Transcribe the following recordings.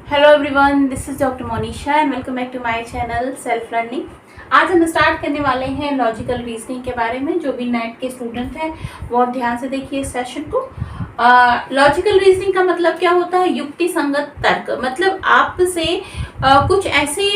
Hello everyone, this is doctor Monisha and welcome back to my channel self learning. आज हम start करने वाले हैं लॉजिकल रीजनिंग के बारे में। जो भी नेट के स्टूडेंट हैं वो आप ध्यान से देखिए इस सेशन को। लॉजिकल रीजनिंग का मतलब क्या होता है? युक्ति संगत तर्क। मतलब आपसे कुछ ऐसे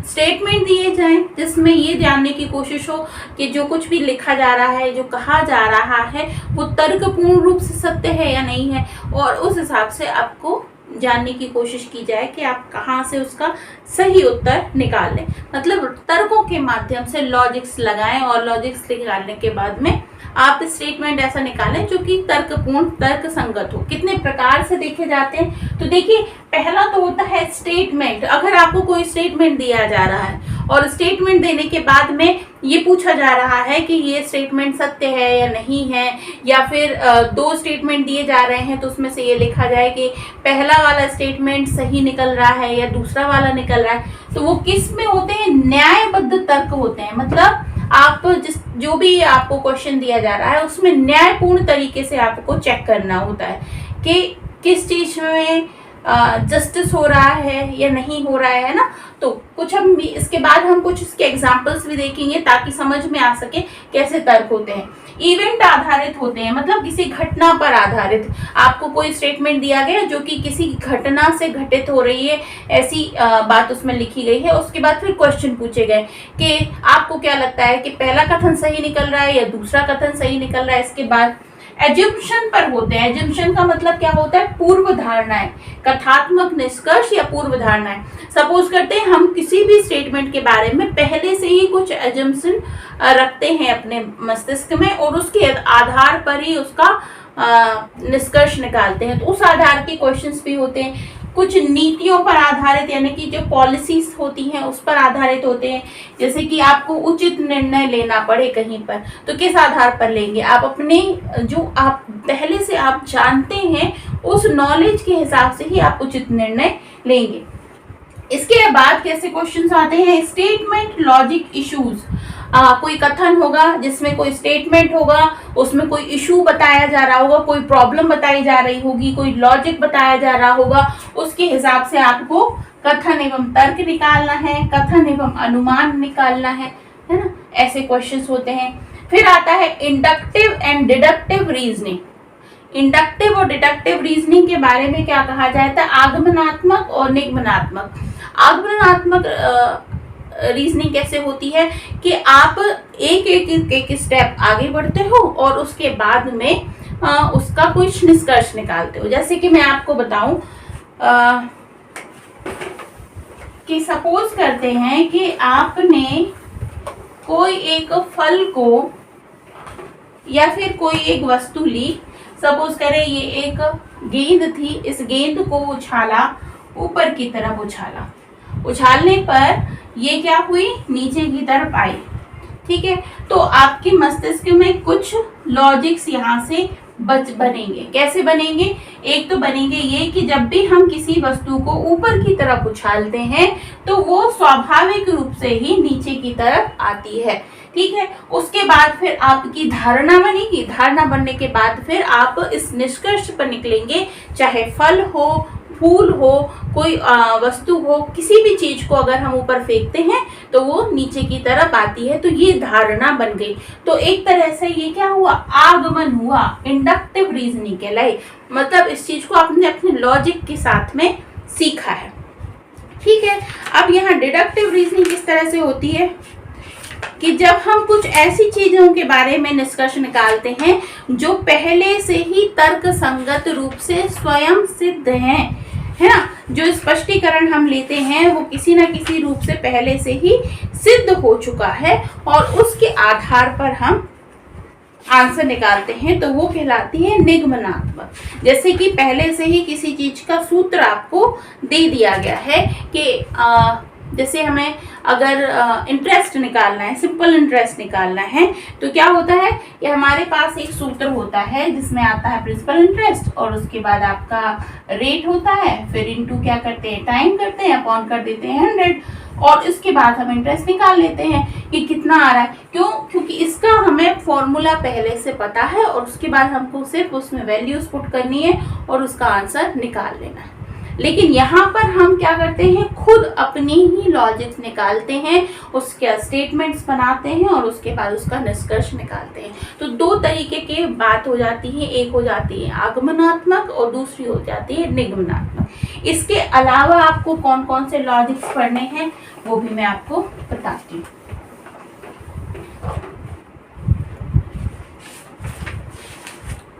स्टेटमेंट दिए जाएं जिसमें ये जानने की कोशिश हो कि जो कुछ भी लिखा जा रहा है, जो कहा जा रहा है, वो तर्कपूर्ण रूप से सत्य है या नहीं है, और उस हिसाब से आपको जानने की कोशिश की जाए कि आप कहाँ से उसका सही उत्तर निकाल लें। मतलब तर्कों के माध्यम से लॉजिक्स लगाएं और लॉजिक्स निकालने के बाद में आप स्टेटमेंट ऐसा निकालें जो कि तर्कपूर्ण, तर्क संगत हो। कितने प्रकार से देखे जाते हैं? तो देखिए, पहला तो होता है स्टेटमेंट। अगर आपको कोई स्टेटमेंट दिया जा रहा है और स्टेटमेंट देने के बाद में ये पूछा जा रहा है कि ये स्टेटमेंट सत्य है या नहीं है, या फिर दो स्टेटमेंट दिए जा रहे हैं तो उसमें से ये लिखा जाए कि पहला वाला स्टेटमेंट सही निकल रहा है या दूसरा वाला निकल रहा है, तो वो किस में होते हैं? न्यायबद्ध तर्क होते हैं। मतलब आप जो भी आपको क्वेश्चन दिया जा रहा है उसमें न्यायपूर्ण तरीके से आपको चेक करना होता है कि किस चीज में जस्टिस हो रहा है या नहीं हो रहा है ना। तो कुछ हम इसके बाद हम कुछ इसके एग्जांपल्स भी देखेंगे ताकि समझ में आ सके कैसे तर्क होते हैं। इवेंट आधारित होते हैं, मतलब किसी घटना पर आधारित। आपको कोई स्टेटमेंट दिया गया जो कि किसी घटना से घटित हो रही है, ऐसी बात उसमें लिखी गई है। उसके बाद फिर क्वेश्चन पूछे गए कि आपको क्या लगता है कि पहला कथन सही निकल रहा है या दूसरा कथन सही निकल रहा है। इसके बाद एज्यूम्पशन पर होते हैं। एज्यूम्पशन का मतलब क्या होता है? पूर्व धारणाएं, कथात्मक निष्कर्ष या पूर्व धारणाएं। सपोज करते हैं हम किसी भी स्टेटमेंट के बारे में पहले से ही कुछ एज्यूम्पशन रखते हैं अपने मस्तिष्क में और उसके आधार पर ही उसका निष्कर्ष निकालते हैं। तो उस आधार के क्वेश्चंस भी होते हैं। कुछ नीतियों पर आधारित, यानी कि जो पॉलिसीज होती हैं उस पर आधारित होते हैं। जैसे कि आपको उचित निर्णय लेना पड़े कहीं पर, तो किस आधार पर लेंगे? आप अपने जो आप पहले से आप जानते हैं उस नॉलेज के हिसाब से ही आप उचित निर्णय लेंगे। इसके बाद कैसे क्वेश्चंस आते हैं? Statement logic issues. कोई कथन होगा जिसमें कोई स्टेटमेंट होगा, उसमें कोई इशू बताया जा रहा होगा, कोई प्रॉब्लम बताई जा रही होगी, कोई लॉजिक बताया जा रहा होगा। उसके हिसाब से आपको कथन एवं तर्क निकालना है, कथन एवं अनुमान निकालना है ना। ऐसे क्वेश्चंस होते हैं। फिर आता है inductive and deductive reasoning. Inductive और डिडक्टिव रीजनिंग के बारे में क्या कहा जाता है? आगमनात्मक और निगमनात्मक। आगमनात्मक रीजनिंग कैसे होती है कि आप एक स्टेप आगे बढ़ते हो और उसके बाद में उसका कुछ निष्कर्ष निकालते हो। जैसे कि मैं आपको बताऊं कि सपोज करते हैं कि आपने कोई एक फल को या फिर कोई एक वस्तु ली। सपोज करें ये एक गेंद थी, इस गेंद को उछाला, ऊपर की तरफ उछाला। उछालने पर ये क्या हुई? नीचे की तरफ आई। ठीक है, तो आपके मस्तिष्क में कुछ लॉजिक्स यहाँ से बनेंगे। कैसे बनेंगे? एक तो बनेंगे ये कि जब भी हम किसी वस्तु को ऊपर की तरफ उछालते हैं तो वो स्वाभाविक रूप से ही नीचे की तरफ आती है। ठीक है, उसके बाद फिर आपकी धारणा बनेगी। धारणा बनने के बाद फिर आप इस निष्कर्ष पर निकलेंगे, चाहे फल हो, फूल हो, कोई वस्तु हो, किसी भी चीज को अगर हम ऊपर फेंकते हैं तो वो नीचे की तरफ आती है। तो ये धारणा बन गई। तो एक तरह से ये क्या हुआ? आगमन हुआ। इंडक्टिव रीजनिंग कहलाई। मतलब इस चीज को आपने अपने लॉजिक के साथ में सीखा है। ठीक है, अब यहाँ डिडक्टिव रीजनिंग किस तरह से होती है कि जब हम कुछ ऐसी चीजों के बारे में निष्कर्ष निकालते हैं जो पहले से ही तर्क संगत रूप से स्वयं सिद्ध हैं, है ना। जो स्पष्टीकरण हम लेते हैं वो किसी न किसी रूप से पहले से ही सिद्ध हो चुका है और उसके आधार पर हम आंसर निकालते हैं, तो वो कहलाती है निगमनात्मक। जैसे कि पहले से ही किसी चीज का सूत्र आपको दे दिया गया है कि जैसे हमें अगर इंटरेस्ट निकालना है, सिंपल इंटरेस्ट निकालना है, तो क्या होता है कि हमारे पास एक सूत्र होता है जिसमें आता है प्रिंसिपल इंटरेस्ट और उसके बाद आपका रेट होता है, फिर इनटू क्या करते हैं? टाइम करते हैं, अपॉन कर देते हैं 100 और इसके बाद हम इंटरेस्ट निकाल लेते हैं कि कितना आ रहा है। क्यों? क्योंकि इसका हमें फॉर्मूला पहले से पता है और उसके बाद हमको सिर्फ उसमें वैल्यूज पुट करनी है और उसका आंसर निकाल लेना है। लेकिन यहाँ पर हम क्या करते हैं, खुद अपनी ही लॉजिक निकालते हैं, उसके स्टेटमेंट्स बनाते हैं और उसके बाद उसका निष्कर्ष निकालते हैं। तो दो तरीके की बात हो जाती है, एक हो जाती है आगमनात्मक और दूसरी हो जाती है निगमनात्मक। इसके अलावा आपको कौन कौन से लॉजिक्स पढ़ने हैं वो भी मैं आपको बताती हूँ।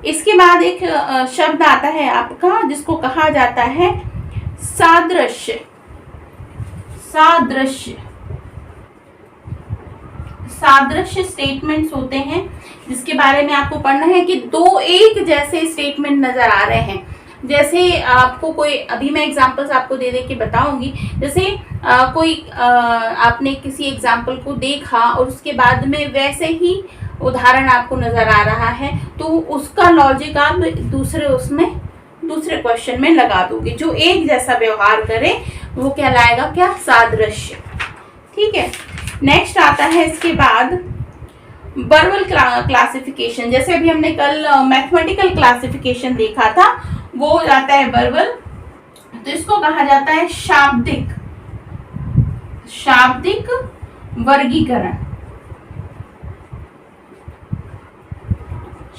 इसके बाद एक शब्द आता है आपका जिसको कहा जाता है सादृश्य। सादृश्य सादृश्य स्टेटमेंट्स होते हैं जिसके बारे में आपको पढ़ना है कि दो एक जैसे स्टेटमेंट नजर आ रहे हैं। जैसे आपको कोई, अभी मैं एग्जांपल्स आपको दे दे के बताऊंगी। जैसे आपने किसी एग्जांपल को देखा और उसके बाद में वैसे ही उदाहरण आपको नजर आ रहा है, तो उसका लॉजिक आप दूसरे क्वेश्चन में लगा दोगे। जो एक जैसा व्यवहार करे वो कहलाएगा क्या, सादृश्य। ठीक है। नेक्स्ट आता है इसके बाद वर्बल क्लासिफिकेशन। जैसे अभी हमने कल मैथमेटिकल क्लासिफिकेशन देखा था, वो हो जाता है वर्बल। तो इसको कहा जाता है शाब्दिक वर्गीकरण।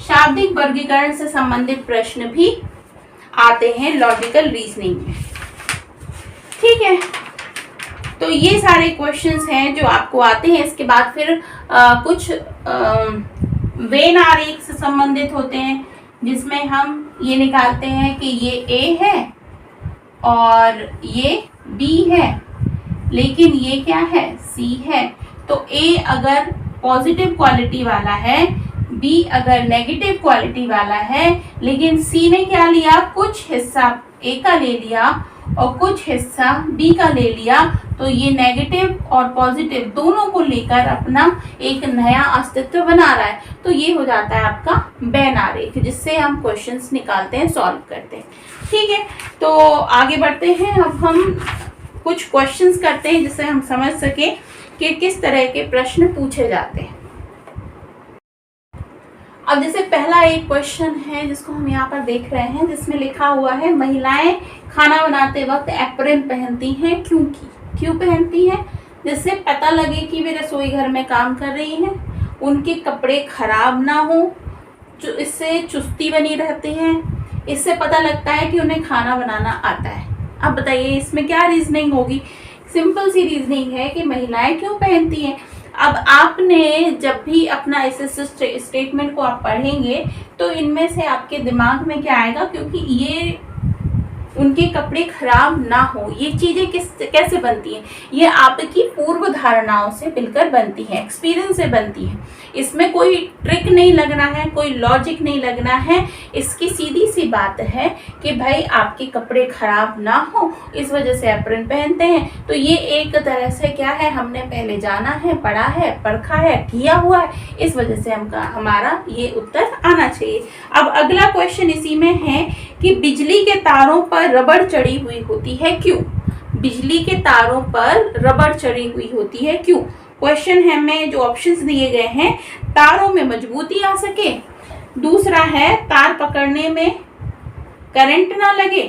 शाब्दिक वर्गीकरण से संबंधित प्रश्न भी आते हैं लॉजिकल रीजनिंग में। ठीक है। तो ये सारे क्वेश्चंस हैं जो आपको आते हैं। इसके बाद फिर कुछ वेन आरेख से संबंधित होते हैं जिसमें हम ये निकालते हैं कि ये ए है और ये बी है, लेकिन ये क्या है, सी है। तो ए अगर पॉजिटिव क्वालिटी वाला है, बी अगर नेगेटिव क्वालिटी वाला है, लेकिन सी ने क्या लिया, कुछ हिस्सा ए का ले लिया और कुछ हिस्सा बी का ले लिया, तो ये नेगेटिव और पॉजिटिव दोनों को लेकर अपना एक नया अस्तित्व बना रहा है। तो ये हो जाता है आपका वेन आरेख, जिससे हम क्वेश्चंस निकालते हैं, सॉल्व करते हैं। ठीक है। तो आगे बढ़ते हैं। अब हम कुछ क्वेश्चंस करते हैं जिससे हम समझ सके कि किस तरह के प्रश्न पूछे जाते हैं। अब जैसे पहला एक क्वेश्चन है जिसको हम यहाँ पर देख रहे हैं, जिसमें लिखा हुआ है महिलाएं खाना बनाते वक्त एप्रन पहनती हैं, क्यों पहनती हैं? जिससे पता लगे कि वे रसोई घर में काम कर रही हैं, उनके कपड़े खराब ना हो, इससे चुस्ती बनी रहती है, इससे पता लगता है कि उन्हें खाना बनाना आता है। अब बताइए इसमें क्या रीजनिंग होगी? सिंपल सी रीजनिंग है कि महिलाएं क्यों पहनती हैं। अब आपने जब भी अपना इस स्टेटमेंट को आप पढ़ेंगे तो इनमें से आपके दिमाग में क्या आएगा, क्योंकि ये उनके कपड़े खराब ना हो, ये चीजें कैसे बनती हैं, ये आपकी पूर्व धारणाओं से मिलकर बनती है, एक्सपीरियंस से बनती है। इसमें कोई ट्रिक नहीं लगना है, कोई लॉजिक नहीं लगना है। इसकी सीधी सी बात है कि भाई आपके कपड़े खराब ना हो, इस वजह से एप्रन पहनते हैं। तो ये एक तरह से क्या है, हमने पहले जाना है, पढ़ा है, परखा है, किया हुआ है, इस वजह से हमारा ये उत्तर आना चाहिए। अब अगला क्वेश्चन इसी में है कि बिजली के तारों पर रबड़ चढ़ी हुई होती है, क्यों? बिजली के तारों पर रबड़ चढ़ी हुई होती है, क्यों? क्वेश्चन है में जो ऑप्शंस दिए गए हैं, तारों में मजबूती आ सके, दूसरा है तार पकड़ने में करंट ना लगे,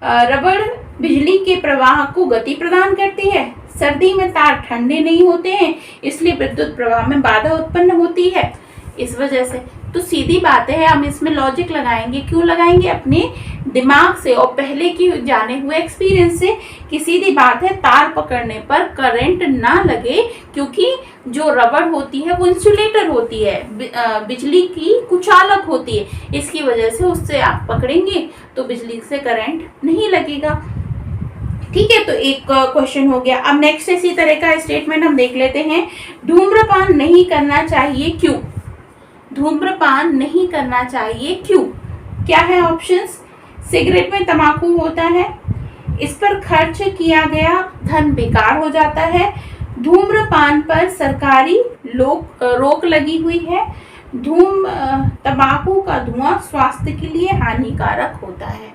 रबड़ बिजली के प्रवाह को गति प्रदान करती है, सर्दी में तार ठंडे नहीं होते हैं इसलिए विद्युत प्रवाह में बाधा उत्पन्न होती है, इस वजह से। तो सीधी बात है, हम इसमें लॉजिक लगाएंगे। क्यों लगाएंगे? अपने दिमाग से और पहले की जाने हुए एक्सपीरियंस से कि सीधी बात है, तार पकड़ने पर करंट ना लगे, क्योंकि जो रबड़ होती है वो इंसुलेटर होती है, बिजली की कुचालक होती है, इसकी वजह से उससे आप पकड़ेंगे तो बिजली से करंट नहीं लगेगा। ठीक है। तो एक क्वेश्चन हो गया। अब नेक्स्ट इसी तरह का स्टेटमेंट हम देख लेते हैं। धूम्रपान नहीं करना चाहिए, क्यों? धूम्रपान नहीं करना चाहिए, क्यों? क्या है ऑप्शंस? सिगरेट में तंबाकू होता है, इस पर खर्च किया गया धन बेकार हो जाता है, धूम्रपान पर सरकारी रोक लगी हुई है, तंबाकू का धुआं स्वास्थ्य के लिए हानिकारक होता है।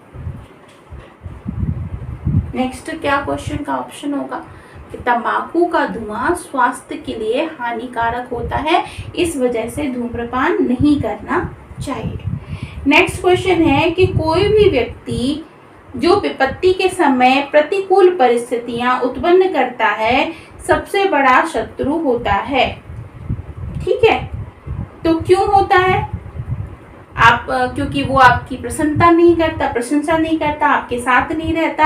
नेक्स्ट क्या क्वेश्चन का ऑप्शन होगा कि तंबाकू का धुआं स्वास्थ्य के लिए हानिकारक होता है, इस वजह से धूम्रपान नहीं करना चाहिए। नेक्स्ट क्वेश्चन है कि कोई भी व्यक्ति जो विपत्ति के समय प्रतिकूल परिस्थितियां उत्पन्न करता है सबसे बड़ा शत्रु होता है। ठीक है, तो क्यों होता है? क्योंकि वो आपकी प्रसन्नता नहीं करता, प्रशंसा नहीं करता, आपके साथ नहीं रहता,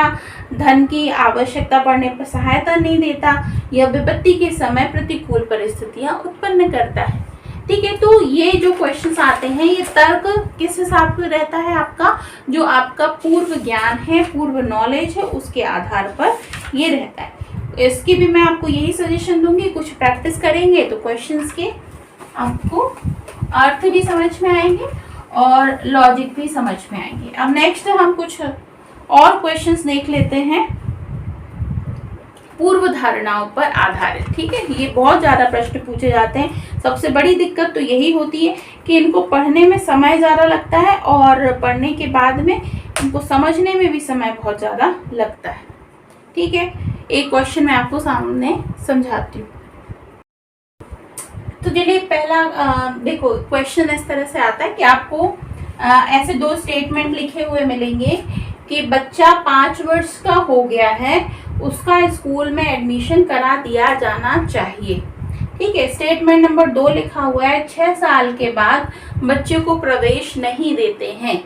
धन की आवश्यकता पड़ने पर सहायता नहीं देता, यह विपत्ति के समय प्रतिकूल परिस्थितियां उत्पन्न करता है। ठीक है, तो ये जो क्वेश्चंस आते हैं ये तर्क किस हिसाब से रहता है? आपका जो आपका पूर्व ज्ञान है, पूर्व नॉलेज है, उसके आधार पर ये रहता है। इसकी भी मैं आपको यही सजेशन दूंगी, कुछ प्रैक्टिस करेंगे तो क्वेश्चंस के आपको अर्थ भी समझ में आएंगे और लॉजिक भी समझ में आएंगे। अब नेक्स्ट हम कुछ और क्वेश्चंस देख लेते हैं पूर्व धारणाओं पर आधारित। ठीक है, ये बहुत ज़्यादा प्रश्न पूछे जाते हैं। सबसे बड़ी दिक्कत तो यही होती है कि इनको पढ़ने में समय ज़्यादा लगता है और पढ़ने के बाद में इनको समझने में भी समय बहुत ज़्यादा लगता है। ठीक है, एक क्वेश्चन मैं आपको सामने समझाती हूँ। तो चलिए पहला देखो, क्वेश्चन इस तरह से आता है कि आपको ऐसे दो स्टेटमेंट लिखे हुए मिलेंगे कि बच्चा 5 वर्ष का हो गया है, उसका स्कूल में एडमिशन करा दिया जाना चाहिए। ठीक है, स्टेटमेंट नंबर 2 लिखा हुआ है 6 साल के बाद बच्चे को प्रवेश नहीं देते हैं।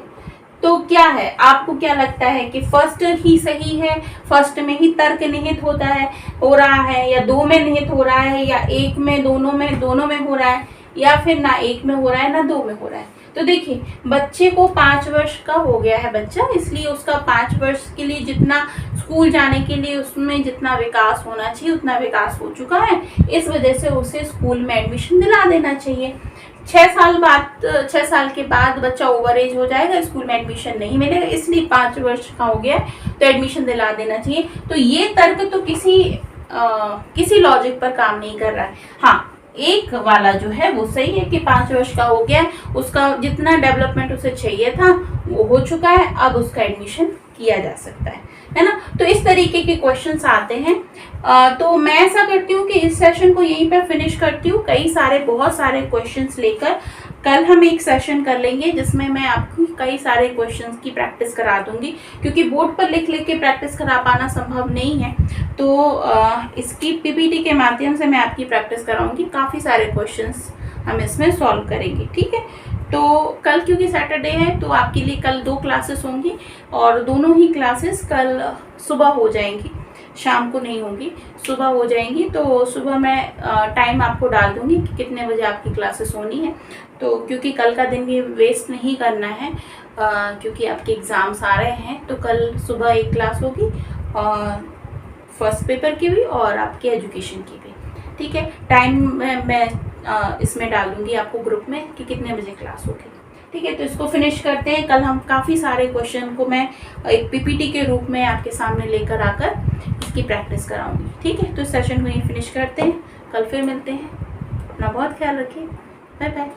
तो क्या है, आपको क्या लगता है कि फर्स्ट ही सही है, फर्स्ट में ही तर्क निहित होता है, हो रहा है, या 2 में निहित हो रहा है, या 1 में, दोनों में हो रहा है, या फिर ना 1 में हो रहा है ना 2 में हो रहा है? तो देखिए, बच्चे को 5 वर्ष का हो गया है बच्चा, इसलिए उसका 5 वर्ष के लिए जितना स्कूल जाने के लिए उसमें जितना विकास होना चाहिए उतना विकास हो चुका है, इस वजह से उसे स्कूल में एडमिशन दिला देना चाहिए। 6 साल के बाद बच्चा ओवर एज हो जाएगा, स्कूल में एडमिशन नहीं मिलेगा, इसलिए 5 वर्ष का हो गया तो एडमिशन दिला देना चाहिए। तो ये तर्क तो किसी लॉजिक पर काम नहीं कर रहा है। हाँ, एक वाला जो है वो सही है कि 5 वर्ष का हो गया, उसका जितना डेवलपमेंट उसे चाहिए था वो हो चुका है, अब उसका एडमिशन किया जा सकता है ना। तो इस तरीके के क्वेश्चंस आते हैं। तो मैं ऐसा करती हूँ कि इस सेशन को यहीं पे फिनिश करती हूँ। बहुत सारे क्वेश्चंस लेकर कल हम एक सेशन कर लेंगे जिसमें मैं आपको कई सारे क्वेश्चंस की प्रैक्टिस करा दूंगी, क्योंकि बोर्ड पर लिख के प्रैक्टिस करा पाना संभव नहीं है। तो इसकी पीपीटी के माध्यम से मैं आपकी प्रैक्टिस कराऊंगी। काफ़ी सारे क्वेश्चंस हम इसमें सॉल्व करेंगे। ठीक है, तो कल क्योंकि सैटरडे है तो आपके लिए कल 2 क्लासेस होंगी और दोनों ही क्लासेस कल सुबह हो जाएंगी, शाम को नहीं होंगी, सुबह हो जाएंगी। तो सुबह मैं टाइम आपको डाल दूंगी कि कितने बजे आपकी क्लासेस होनी है। तो क्योंकि कल का दिन भी वेस्ट नहीं करना है, क्योंकि आपके एग्ज़ाम्स आ रहे हैं, तो कल सुबह एक क्लास होगी फर्स्ट पेपर की भी और आपके एजुकेशन की भी। ठीक है, टाइम मैं इसमें डाल दूंगी आपको ग्रुप में कि कितने बजे क्लास होगी। ठीक है, तो इसको फिनिश करते हैं। कल हम काफ़ी सारे क्वेश्चन को मैं एक पीपीटी के रूप में आपके सामने लेकर आकर इसकी प्रैक्टिस कराऊंगी। ठीक है, तो इस सेशन को यहीं फिनिश करते हैं, कल फिर मिलते हैं। अपना बहुत ख्याल रखिए, बाय बाय।